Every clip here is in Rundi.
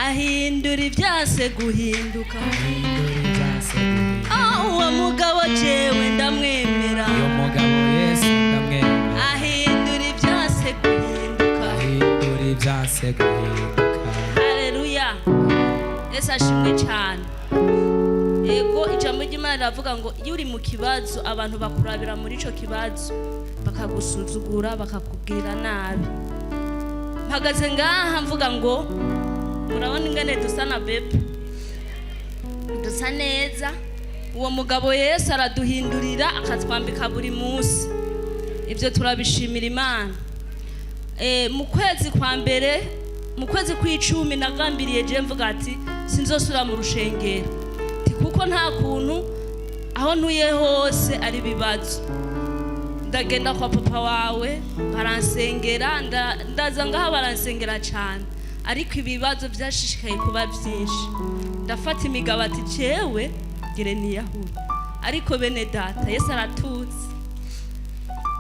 ahindura ibyase guhinduka uwo mugabo jewe ndamwemera uyo mugabo Yesu ndamwemera ahindura ibyase guhinduka haleluya Yesu ashimwe cyane ego ijambo ry'Imana riravuga ngo iyo uri mu kibazo abantu bakurabira muri ico kibazo bakagusuzugura bakakubwira nabi mpagaze ngaha mvuga ngo murabona ingene dusa na bebe dusa neza uwo mugabo Yesu araduhindurira akatwambika buri munsi ibyo turabishimira Imana mu kwezi kwa mbere mu kwezi kw'icumi nagambiriye je mvuga ati sinzosura mu rushengero kuko nta kuntu aho ntuye hose ari bibazo ndagenda kwa papa wawe baransengera ndaza ngaho baransengera cyane ariko ibibazo byashishikaye kuba byinshi ndafata imigabo ati jewe gire niyahura ariko bene data Yesu aratutse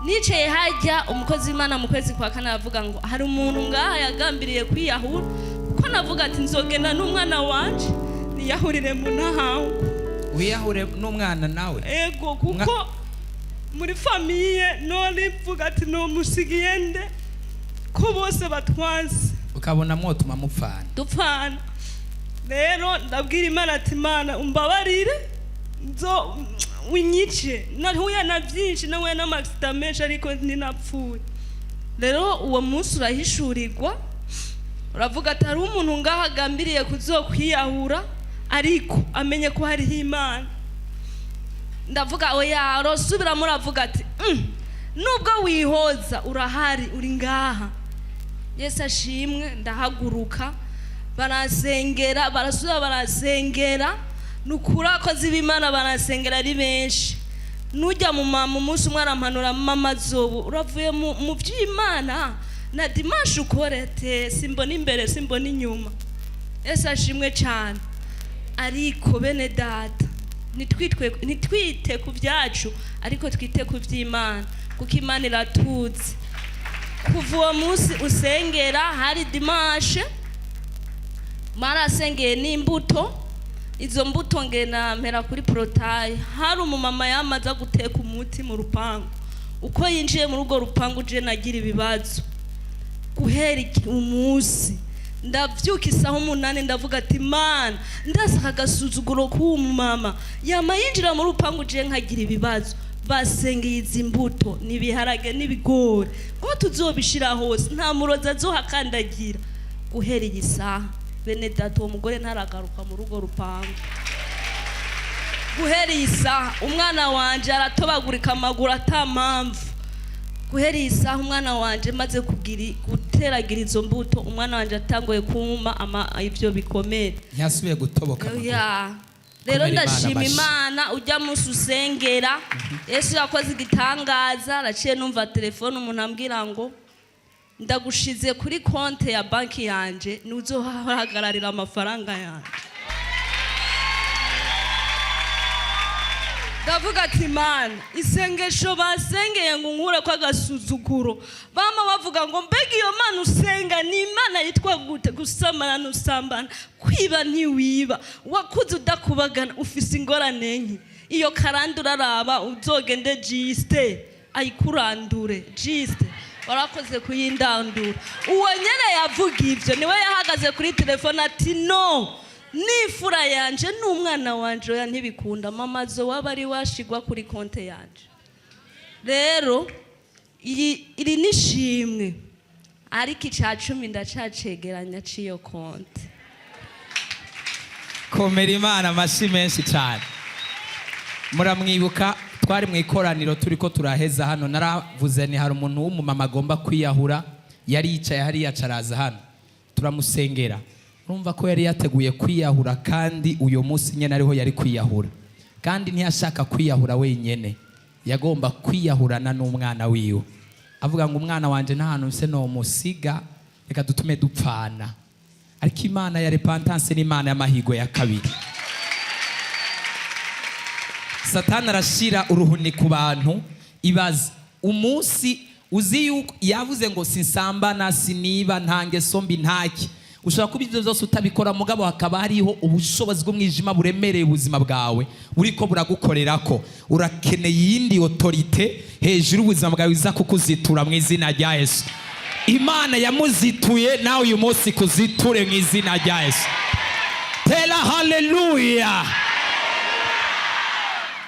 nicaye hajya umukozi w'Imana mu kwezi kwa kane aravuga ngo hari umuntu ngaha yagambiriye kwiyahura kuko navuga ati nzogenda n'umwana wanje niyahurire mu ntahawe wiyahure n'umwana nawe ego kuko muri famiye none mvuga ati no musigiye nde ko bose batwanze ukabona mwotuma mupfana dupfana rero ndabwira Imana ati Imana umbabarire nzo winyice nahuye na byinshi nahuye n'amagisita menshi ariko ninapfuye rero uwo munsi urahishurirwa uravuga ati hari umuntu ngaha agambiriye kuzokwiyahura ariko amenye ko hariho Imana ndavuga oya rosubira muravuga ati nubwo wihoza urahari uri ngaha Yesu ashimwe ndahaguruka barasengera barasubira barasengera nukura ko zibimana barasengera ari benshi nujya mu mama umunsi umwe arampanura mama zobu uravuye mu by'Imana na dimanche ukorete simbona imbere simbona inyuma Yesu ashimwe cyane ariko bene data nitwite ku byacu ariko twite ku by'Imana kuko Imana iratutse kuva uwo munsi usengera hari dimanche marasengeye n'imbuto izo mbuto ngena mpera kuri protaye hari umumama yamaza guteka umuti mu rupangu uko yinjiye muri urwo rupangu je nagira ibibazo guhera umunsi ndavyuka isaha 8 ndavuga ati Imana ndasaka agasuzuguro k'umumama yama yinjira mu rupangu je nkagira ibibazo basengeye izi mbuto nibiharage n'ibigori ko tuzobishira hose nta muroza azohakandagira guhera igisaha bene data uwo mugore ntaragaruka mu rugo rupangu guhera isaha umwana wanje aratobagurika amaguru atampamvu guhera isaha umwana wanje maze guteragira izo mbuto umwana wanje atangoye kuma ivyo bikomere ntiyasubiye gutoboka rero ndashima Imana ujya munsi usengera Yesu yakoze igitangaza raciye numva telefone umuntu ambwira ngo ndagushize kuri konte ya banki yanje nuzohagararira amafaranga yanje ndavuga ati Imana isengesho basengeye ngo nkure kwa gasuzuguro bama bavuga ngo mbega iyo Mana usenga ni Imana yitwa gute gusamana nusambana kwiba ntiwiba wakuze udakubagana ufise ingorane nke iyo karandura araba uzogende jiste ayikurandure jiste warakoze kuyindandura uwo nyene yavuga ivyo niwe yahagaze kuri telefone ati no nifura yanje n'umwana wanje oya ntibikunda mama zo wabari washigwa kuri konte yanje rero iri nishimwe ariko ica 10 ndacacegeranya ciyo konte komera Imana amashi menshi cyane muramwibuka twari mu ikoraniro turiko turaheza hano naravuze ni hari umuntu w'umumama agomba kwiyahura yari yicaye hari yacaraza hano turamusengera urumva ko yari yateguye kwiyahura kandi uyo munsi nyene ariho yari kwiyahura kandi ntiyashaka kwiyahura wenyene yagomba kwiyahurana n'umwana wiwe avuga ngo umwana wanje nta hantu nse no musiga reka dutume dupfana ariko Imana ya repentance ni Imana y'amahigo ya kabiri Satani arashira uruhuni ku bantu ibaza umunsi uzi yuko yavuze ngo sinsambana siniba ntange sombi ntaki ushobora kuba ibyo byose utabikora mugabo hakaba hariho ubushobozi bw'umwijima buremereye ubuzima bwawe uriko buragukorera ko urakeneye iyindi autorite hejuru ubuzima bwawe iza kukuzitura mu izina rya Yesu. Imana yamuzituye nawe uyu munsi kuziture mu izina rya Yesu. Tera haleluya.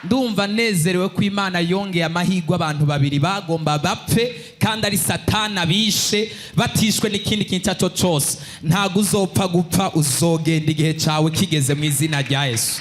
Ndumva nezerewe ko Imana yongeye amahirwe abantu babiri bagomba bapfe kandi ari Satana bishe batishwe n'ikindi kintu cyo cyose. Ntago uzopfa gupfa, uzogenda igihe cyawe kigeze mu izina rya Yesu.